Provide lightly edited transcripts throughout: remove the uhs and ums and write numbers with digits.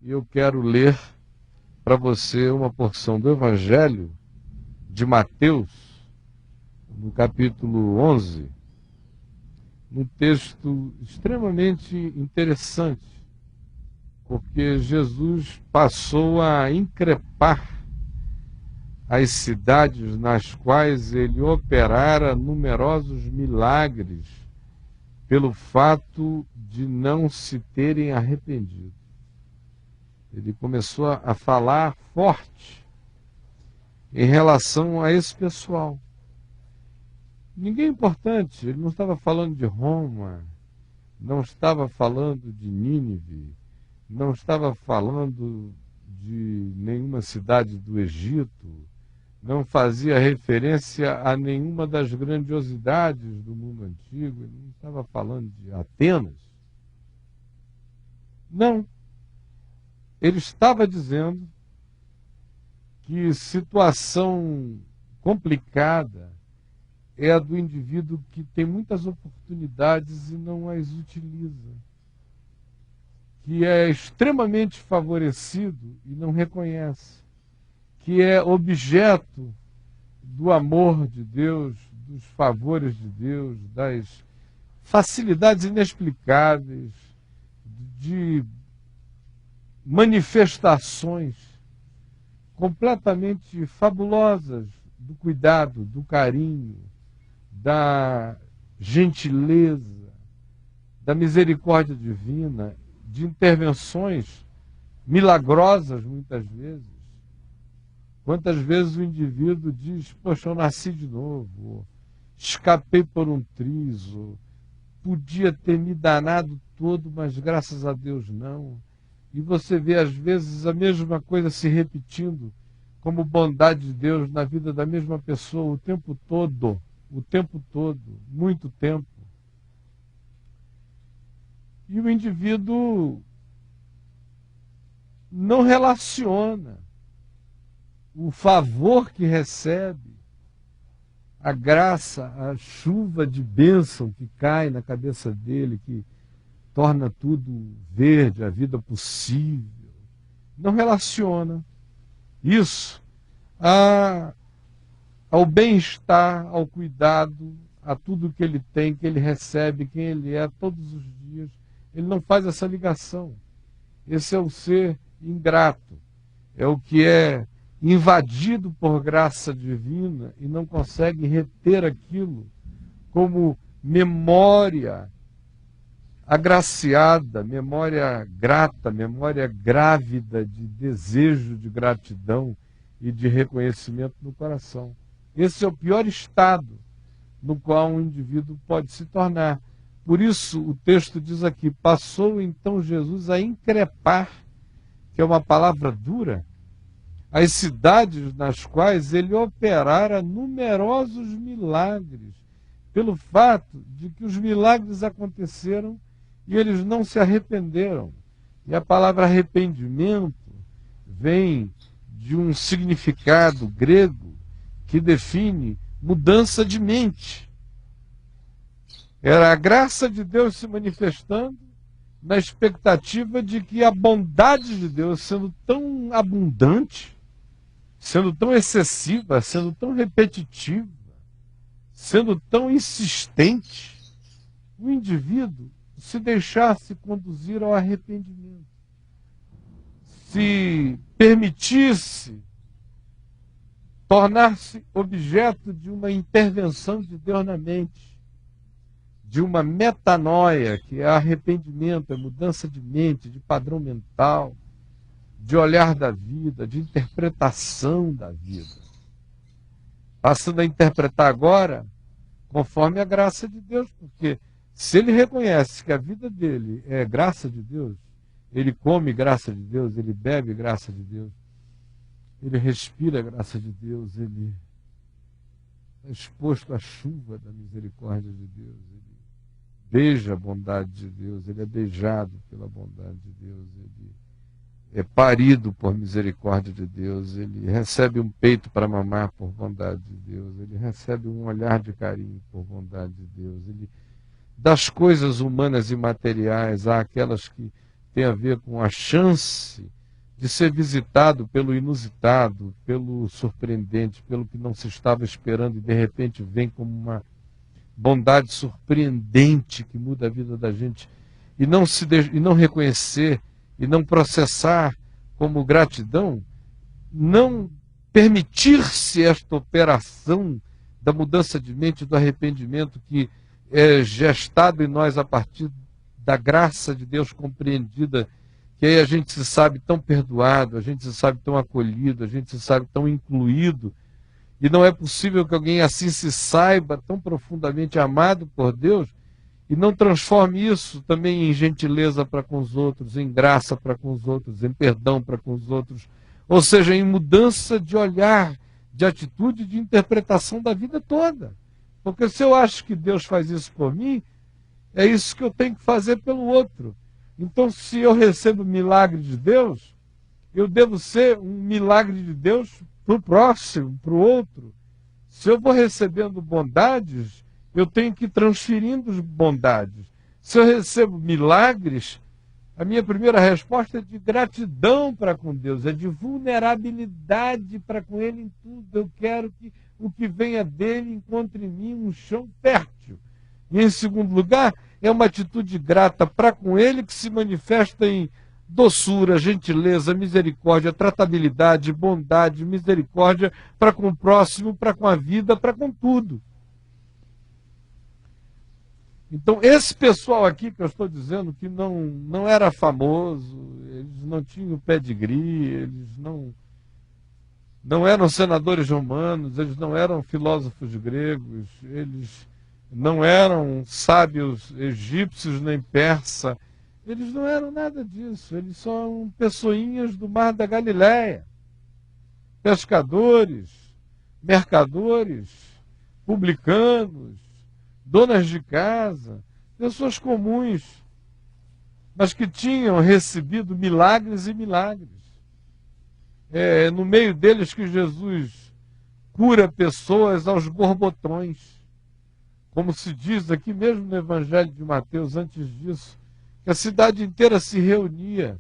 E eu quero ler para você uma porção do Evangelho de Mateus, no capítulo 11, um texto extremamente interessante, porque Jesus passou a increpar as cidades nas quais ele operara numerosos milagres pelo fato de não se terem arrependido. Ele começou a falar forte em relação a esse pessoal. Ninguém é importante, ele não estava falando de Roma, não estava falando de Nínive, não estava falando de nenhuma cidade do Egito, não fazia referência a nenhuma das grandiosidades do mundo antigo, ele não estava falando de Atenas. Não. Ele estava dizendo que situação complicada é a do indivíduo que tem muitas oportunidades e não as utiliza, que é extremamente favorecido e não reconhece, que é objeto do amor de Deus, dos favores de Deus, das facilidades inexplicáveis, de manifestações completamente fabulosas do cuidado, do carinho, da gentileza, da misericórdia divina, de intervenções milagrosas muitas vezes. Quantas vezes o indivíduo diz, poxa, eu nasci de novo, escapei por um trizo, podia ter me danado todo, mas graças a Deus não. E você vê às vezes a mesma coisa se repetindo como bondade de Deus na vida da mesma pessoa o tempo todo, muito tempo. E o indivíduo não relaciona o favor que recebe, a graça, a chuva de bênção que cai na cabeça dele, que torna tudo verde, a vida possível. Não relaciona isso ao bem-estar, ao cuidado, a tudo que ele tem, que ele recebe, quem ele é todos os dias. Ele não faz essa ligação. Esse é o ser ingrato. É o que é invadido por graça divina e não consegue reter aquilo como memória agraciada, memória grata, memória grávida de desejo de gratidão e de reconhecimento no coração. Esse é o pior estado no qual um indivíduo pode se tornar. Por isso o texto diz aqui, passou então Jesus a increpar, que é uma palavra dura, as cidades nas quais ele operara numerosos milagres, pelo fato de que os milagres aconteceram e eles não se arrependeram. E a palavra arrependimento vem de um significado grego que define mudança de mente. Era a graça de Deus se manifestando na expectativa de que a bondade de Deus, sendo tão abundante, sendo tão excessiva, sendo tão repetitiva, sendo tão insistente, o indivíduo se deixasse conduzir ao arrependimento, se permitisse tornar-se objeto de uma intervenção de Deus na mente, de uma metanoia, que é arrependimento, é mudança de mente, de padrão mental, de olhar da vida, de interpretação da vida. Passando a interpretar agora conforme a graça de Deus, porque se ele reconhece que a vida dele é graça de Deus, ele come graça de Deus, ele bebe graça de Deus, ele respira graça de Deus, ele é exposto à chuva da misericórdia de Deus, ele beija a bondade de Deus, ele é beijado pela bondade de Deus, ele é parido por misericórdia de Deus, ele recebe um peito para mamar por bondade de Deus, ele recebe um olhar de carinho por bondade de Deus, ele, das coisas humanas e materiais, há aquelas que tem a ver com a chance de ser visitado pelo inusitado, pelo surpreendente, pelo que não se estava esperando e de repente vem como uma bondade surpreendente que muda a vida da gente, e não reconhecer e não processar como gratidão, não permitir-se esta operação da mudança de mente, do arrependimento que é gestado em nós a partir da graça de Deus compreendida, que aí a gente se sabe tão perdoado, a gente se sabe tão acolhido, a gente se sabe tão incluído, e não é possível que alguém assim se saiba tão profundamente amado por Deus e não transforme isso também em gentileza para com os outros, em graça para com os outros, em perdão para com os outros, ou seja, em mudança de olhar, de atitude, de interpretação da vida toda. Porque se eu acho que Deus faz isso por mim, é isso que eu tenho que fazer pelo outro. Então, se eu recebo milagre de Deus, eu devo ser um milagre de Deus para o próximo, para o outro. Se eu vou recebendo bondades, eu tenho que ir transferindo bondades. Se eu recebo milagres, a minha primeira resposta é de gratidão para com Deus, é de vulnerabilidade para com Ele em tudo. Eu quero que o que venha dele encontre em mim um chão fértil. E em segundo lugar, é uma atitude grata para com Ele que se manifesta em doçura, gentileza, misericórdia, tratabilidade, bondade, misericórdia para com o próximo, para com a vida, para com tudo. Então, esse pessoal aqui que eu estou dizendo que não era famoso, eles não tinham pedigree, eles não eram senadores romanos, eles não eram filósofos gregos, eles não eram sábios egípcios nem persa, eles não eram nada disso, eles são pessoinhas do mar da Galileia, pescadores, mercadores, publicanos, donas de casa, pessoas comuns, mas que tinham recebido milagres e milagres. É no meio deles que Jesus cura pessoas aos borbotões. Como se diz aqui mesmo no Evangelho de Mateus, antes disso, que a cidade inteira se reunia,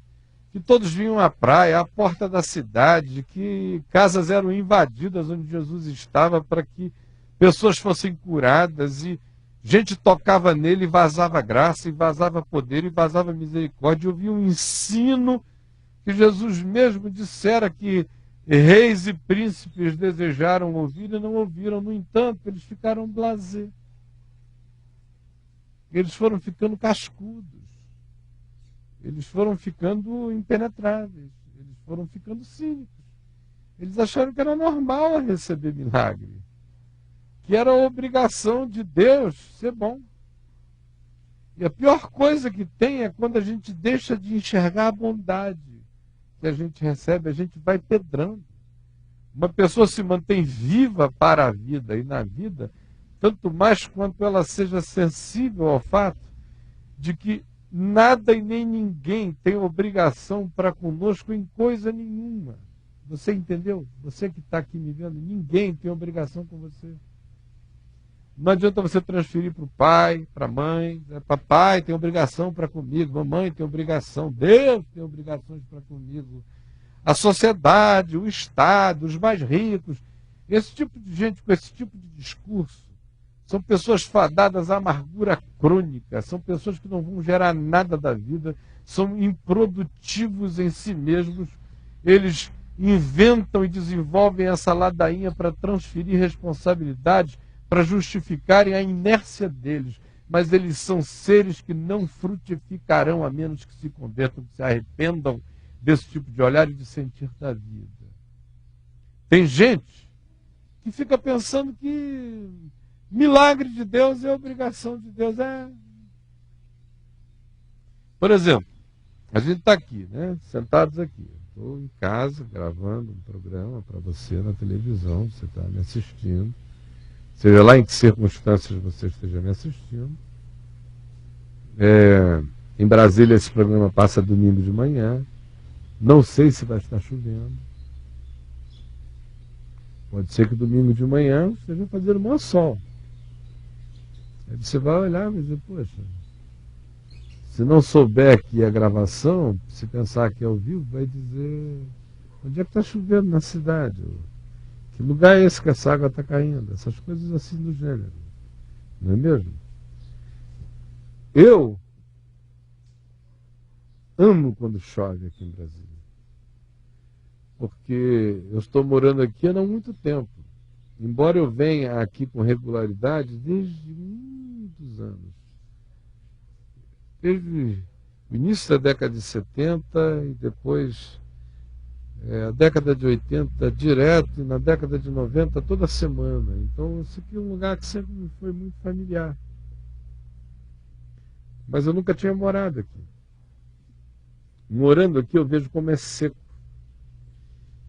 que todos vinham à praia, à porta da cidade, que casas eram invadidas onde Jesus estava para que pessoas fossem curadas, e gente tocava nele e vazava graça, e vazava poder, e vazava misericórdia. Eu vi um ensino que Jesus mesmo dissera que reis e príncipes desejaram ouvir e não ouviram. No entanto, eles ficaram blasé. Eles foram ficando cascudos. Eles foram ficando impenetráveis. Eles foram ficando cínicos. Eles acharam que era normal receber milagre, que era a obrigação de Deus ser bom. E a pior coisa que tem é quando a gente deixa de enxergar a bondade que a gente recebe, a gente vai pedrando. Uma pessoa se mantém viva para a vida e na vida, tanto mais quanto ela seja sensível ao fato de que nada e nem ninguém tem obrigação para conosco em coisa nenhuma. Você entendeu? Você que está aqui me vendo, ninguém tem obrigação com você. Não adianta você transferir para o pai, para a mãe. Papai tem obrigação para comigo, mamãe tem obrigação, Deus tem obrigações para comigo. A sociedade, o Estado, os mais ricos. Esse tipo de gente com esse tipo de discurso são pessoas fadadas à amargura crônica, são pessoas que não vão gerar nada da vida, são improdutivos em si mesmos. Eles inventam e desenvolvem essa ladainha para transferir responsabilidades, para justificarem a inércia deles, mas eles são seres que não frutificarão a menos que se convertam, que se arrependam desse tipo de olhar e de sentir da vida. Tem gente que fica pensando que milagre de Deus é obrigação de Deus. Por exemplo, a gente está aqui, né, sentados aqui. Estou em casa gravando um programa para você na televisão, você está me assistindo. Seja lá em que circunstâncias você esteja me assistindo. Em Brasília esse programa passa domingo de manhã. Não sei se vai estar chovendo. Pode ser que domingo de manhã esteja fazendo maior sol. Aí você vai olhar e vai dizer, poxa, Se não souber que é gravação, se pensar que é ao vivo, vai dizer onde é que está chovendo na cidade? Que lugar é esse que essa água está caindo? Essas coisas assim do gênero. Não é mesmo? Eu amo quando chove aqui em Brasília. Porque eu estou morando aqui há não muito tempo. Embora eu venha aqui com regularidade desde muitos anos. Desde o início da década de 70 e depois a década de 80 direto e na década de 90 toda semana. Então esse aqui é um lugar que sempre me foi muito familiar. Mas eu nunca tinha morado aqui. Morando aqui eu vejo como é seco.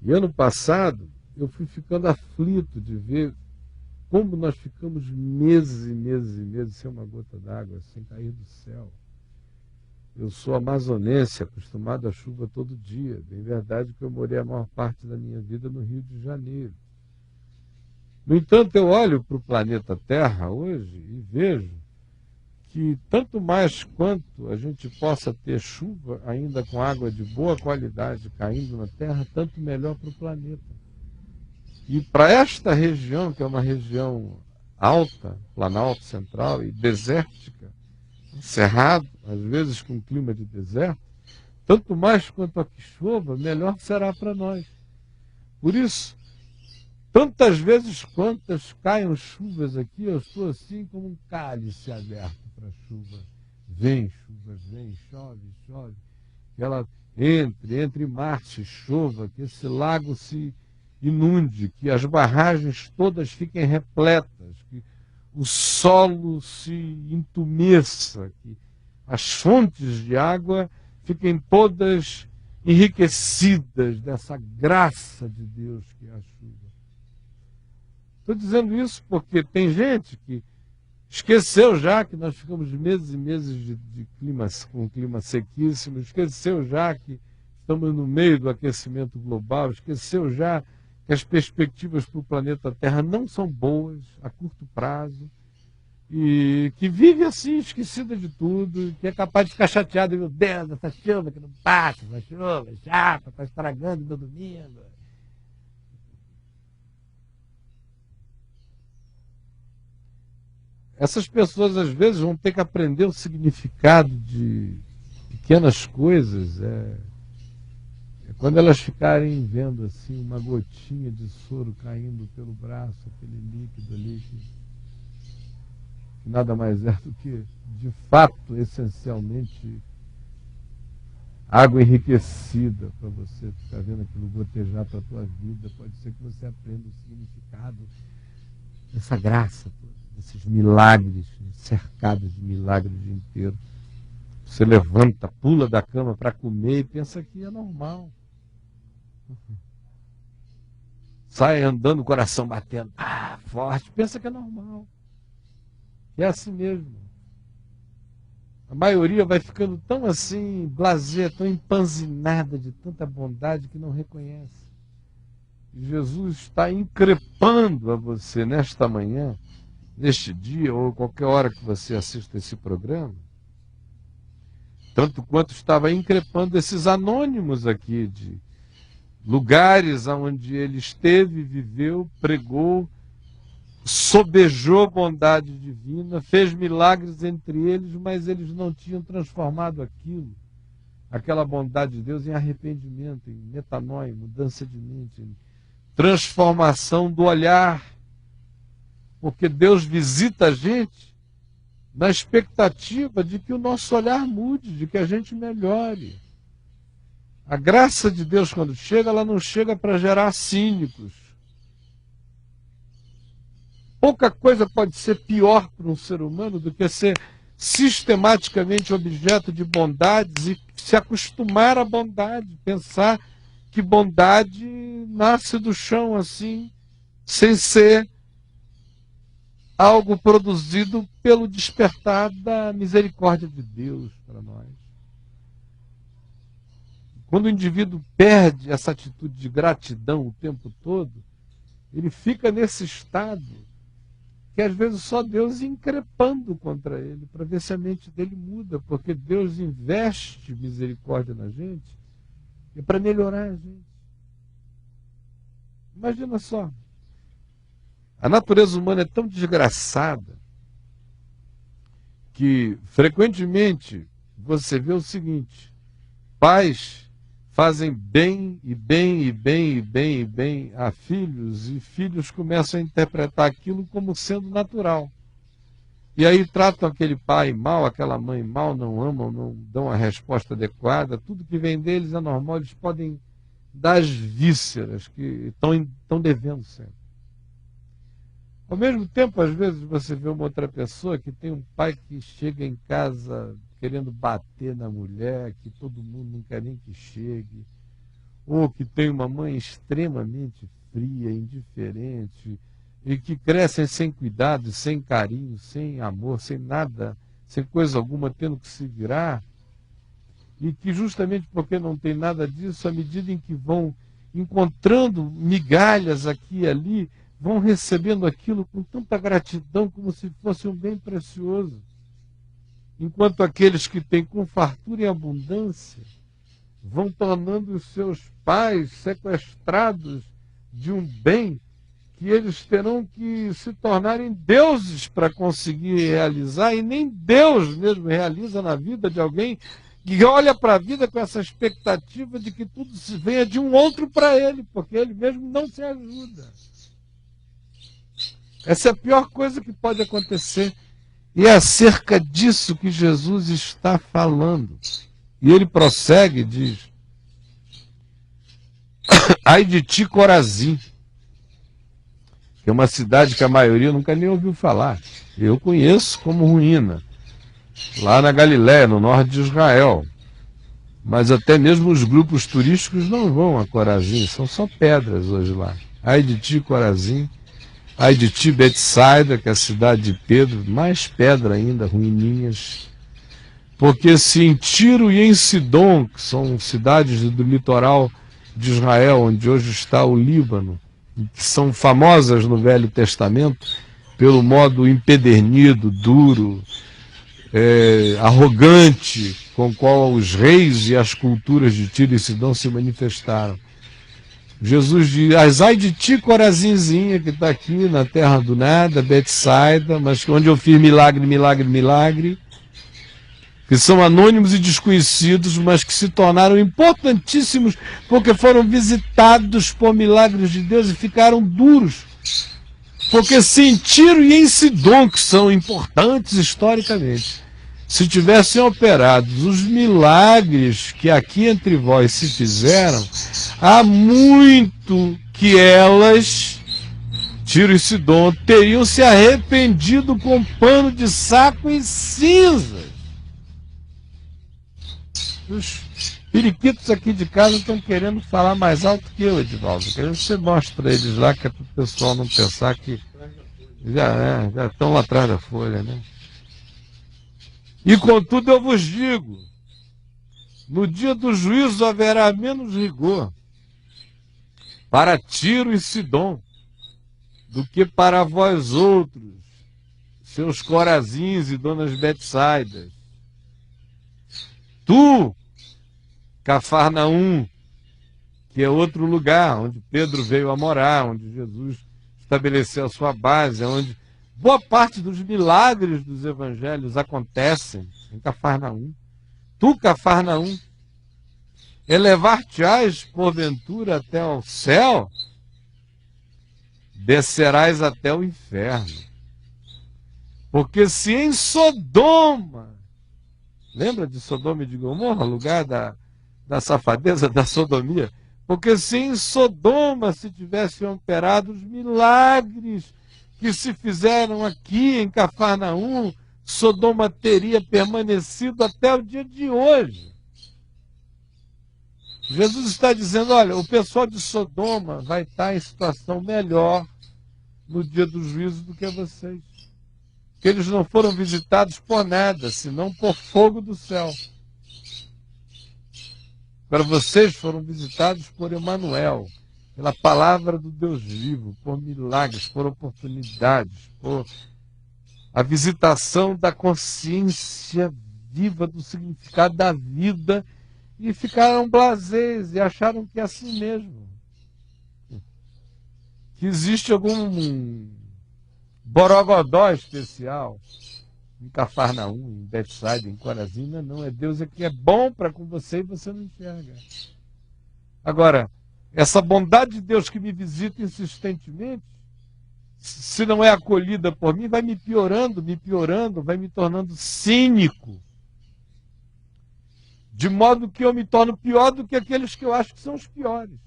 E ano passado eu fui ficando aflito de ver como nós ficamos meses e meses e meses sem uma gota d'água, sem cair do céu. Eu sou amazonense, acostumado à chuva todo dia. Bem verdade que eu morei a maior parte da minha vida no Rio de Janeiro. No entanto, eu olho para o planeta Terra hoje e vejo que tanto mais quanto a gente possa ter chuva, ainda com água de boa qualidade caindo na Terra, tanto melhor para o planeta. E para esta região, que é uma região alta, Planalto Central e desértica, cerrado, às vezes com clima de deserto, tanto mais quanto aqui chova, melhor será para nós. Por isso, tantas vezes quantas caiam chuvas aqui, eu estou assim como um cálice aberto para a chuva. Vem, chove, chove. Que ela entre março e chova, que esse lago se inunde, que as barragens todas fiquem repletas, que o solo se entumeça, que as fontes de água fiquem todas enriquecidas dessa graça de Deus que é a chuva. Estou dizendo isso porque tem gente que esqueceu já que nós ficamos meses e meses de clima, com clima sequíssimo, esqueceu já que estamos no meio do aquecimento global, esqueceu já que as perspectivas para o planeta Terra não são boas a curto prazo, e que vive assim, esquecida de tudo, que é capaz de ficar chateado, meu Deus, essa chuva que não passa, essa chuva chata, está estragando meu domingo. Essas pessoas às vezes vão ter que aprender o significado de pequenas coisas. Quando elas ficarem vendo assim uma gotinha de soro caindo pelo braço, aquele líquido ali, que nada mais é do que, de fato, essencialmente, água enriquecida para você ficar vendo aquilo gotejar para a tua vida. Pode ser que você aprenda o significado dessa graça toda, desses milagres, cercados de milagres o dia inteiro. Você levanta, pula da cama para comer e pensa que é normal. Sai andando, o coração batendo forte, pensa que é normal. É assim mesmo. A maioria vai ficando tão assim, blasé, tão empanzinada de tanta bondade que não reconhece. E Jesus está increpando a você nesta manhã, neste dia, ou qualquer hora que você assista esse programa, tanto quanto estava increpando esses anônimos aqui de lugares onde ele esteve, viveu, pregou, sobejou bondade divina, fez milagres entre eles, mas eles não tinham transformado aquela bondade de Deus, em arrependimento, em metanoia, mudança de mente, em transformação do olhar. Porque Deus visita a gente na expectativa de que o nosso olhar mude, de que a gente melhore. A graça de Deus, quando chega, ela não chega para gerar cínicos. Pouca coisa pode ser pior para um ser humano do que ser sistematicamente objeto de bondades e se acostumar à bondade, pensar que bondade nasce do chão assim, sem ser algo produzido pelo despertar da misericórdia de Deus para nós. Quando o indivíduo perde essa atitude de gratidão o tempo todo, ele fica nesse estado que às vezes só Deus increpando contra ele, para ver se a mente dele muda, porque Deus investe misericórdia na gente e para melhorar a gente. Imagina só, a natureza humana é tão desgraçada que frequentemente você vê o seguinte: pais fazem bem e bem e bem e bem e bem a filhos, e filhos começam a interpretar aquilo como sendo natural. E aí tratam aquele pai mal, aquela mãe mal, não amam, não dão a resposta adequada, tudo que vem deles é normal, eles podem dar as vísceras que estão devendo sempre. Ao mesmo tempo, às vezes, você vê uma outra pessoa que tem um pai que chega em casa querendo bater na mulher, que todo mundo não quer nem que chegue, ou que tem uma mãe extremamente fria, indiferente, e que crescem sem cuidado, sem carinho, sem amor, sem nada, sem coisa alguma, tendo que se virar, e que justamente porque não tem nada disso, à medida em que vão encontrando migalhas aqui e ali, vão recebendo aquilo com tanta gratidão, como se fosse um bem precioso. Enquanto aqueles que têm com fartura e abundância vão tornando os seus pais sequestrados de um bem que eles terão que se tornarem deuses para conseguir realizar, e nem Deus mesmo realiza na vida de alguém que olha para a vida com essa expectativa de que tudo se venha de um outro para ele, porque ele mesmo não se ajuda. Essa é a pior coisa que pode acontecer. E é acerca disso que Jesus está falando. E ele prossegue e diz: ai de ti, Corazim, que é uma cidade que a maioria nunca nem ouviu falar. Eu conheço como ruína, lá na Galiléia, no norte de Israel. Mas até mesmo os grupos turísticos não vão a Corazim, são só pedras hoje lá. Ai de ti, Corazim. Ai de ti, Betsaida, que é a cidade de Pedro, mais pedra ainda, ruininhas. Porque se em Tiro e em Sidom, que são cidades do litoral de Israel, onde hoje está o Líbano, que são famosas no Velho Testamento pelo modo empedernido, duro, arrogante, com o qual os reis e as culturas de Tiro e Sidom se manifestaram. Jesus diz: ai de ti, Corazinzinha, que está aqui na terra do nada, Betsaida, mas onde eu fiz milagre, milagre, milagre, que são anônimos e desconhecidos, mas que se tornaram importantíssimos porque foram visitados por milagres de Deus e ficaram duros. Porque se em Tiro e em Sidom, que são importantes historicamente, se tivessem operado os milagres que aqui entre vós se fizeram, há muito que elas, Tiro e Sidom, teriam se arrependido com pano de saco e cinzas. Os periquitos aqui de casa estão querendo falar mais alto que eu, Edivaldo. Querendo que você mostre para eles lá, que é para o pessoal não pensar que já estão lá atrás da folha, né? E contudo eu vos digo, no dia do juízo haverá menos rigor para Tiro e Sidom do que para vós outros, seus Corazins e donas Betsaidas. Tu, Cafarnaum, que é outro lugar onde Pedro veio a morar, onde Jesus estabeleceu a sua base, onde boa parte dos milagres dos evangelhos acontecem em Cafarnaum. Tu, Cafarnaum, elevar-te-ás porventura até ao céu, descerás até o inferno. Porque se em Sodoma, lembra de Sodoma e de Gomorra, lugar da safadeza, da sodomia? Porque se em Sodoma se tivessem operado os milagres que se fizeram aqui em Cafarnaum, Sodoma teria permanecido até o dia de hoje. Jesus está dizendo: olha, o pessoal de Sodoma vai estar em situação melhor no dia do juízo do que vocês. Porque eles não foram visitados por nada, senão por fogo do céu. Agora vocês foram visitados por Emanuel. pela palavra do Deus vivo, por milagres, por oportunidades, por a visitação da consciência viva do significado da vida, e ficaram blasés e acharam que é assim mesmo. Que existe algum borogodó especial em Cafarnaum, em Betsaida, em Corazina. Não, é Deus que é bom para com você e você não enxerga. Agora, essa bondade de Deus que me visita insistentemente, se não é acolhida por mim, vai me piorando, vai me tornando cínico. De modo que eu me torno pior do que aqueles que eu acho que são os piores.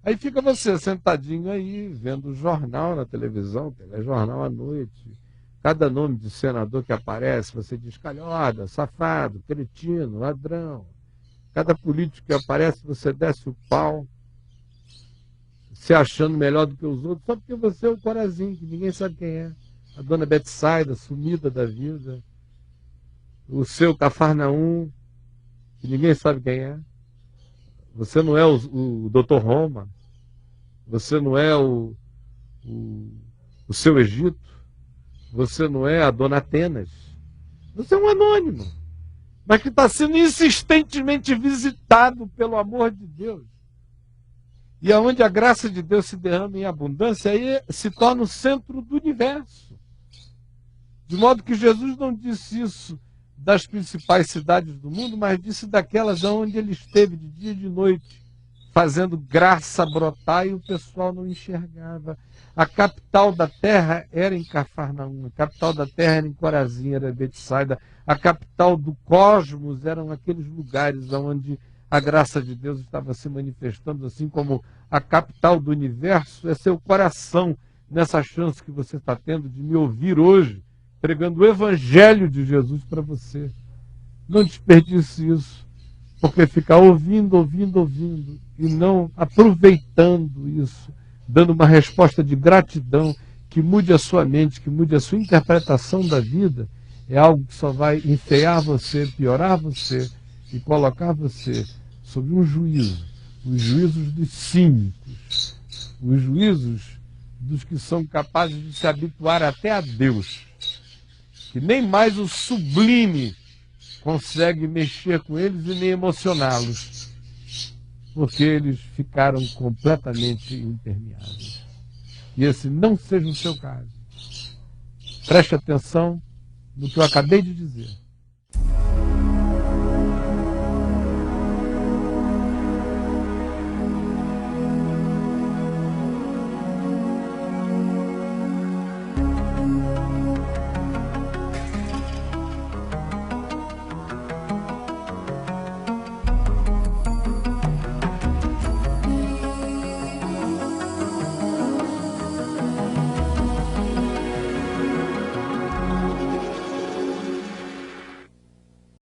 Aí fica você sentadinho aí, vendo o jornal na televisão, telejornal à noite. Cada nome de senador que aparece, você diz calhorda, safado, cretino, ladrão. Cada político que aparece, você desce o pau, se achando melhor do que os outros, só porque você é o Corazinho, que ninguém sabe quem é. A dona Betsaida, sumida da vida. O seu Cafarnaum, que ninguém sabe quem é. Você não é o Dr. Roma. Você não é o seu Egito. Você não é a dona Atenas. Você é um anônimo, mas que está sendo insistentemente visitado pelo amor de Deus. E aonde a graça de Deus se derrama em abundância, aí se torna o centro do universo. De modo que Jesus não disse isso das principais cidades do mundo, mas disse daquelas onde ele esteve de dia e de noite, fazendo graça brotar e o pessoal não enxergava. A capital da terra era em Cafarnaum, a capital da terra era em Corazim, era em Betsaida, a capital do cosmos eram aqueles lugares onde a graça de Deus estava se manifestando, assim como a capital do universo é seu coração, nessa chance que você está tendo de me ouvir hoje, pregando o evangelho de Jesus para você. Não desperdice isso, porque ficar ouvindo e não aproveitando isso, dando uma resposta de gratidão que mude a sua mente, que mude a sua interpretação da vida, é algo que só vai enfeiar você, piorar você e colocar você sob um juízo, os juízos dos cínicos, os juízos dos que são capazes de se habituar até a Deus, que nem mais o sublime consegue mexer com eles e nem emocioná-los, porque eles ficaram completamente impermeáveis. E esse não seja o seu caso. Preste atenção no que eu acabei de dizer.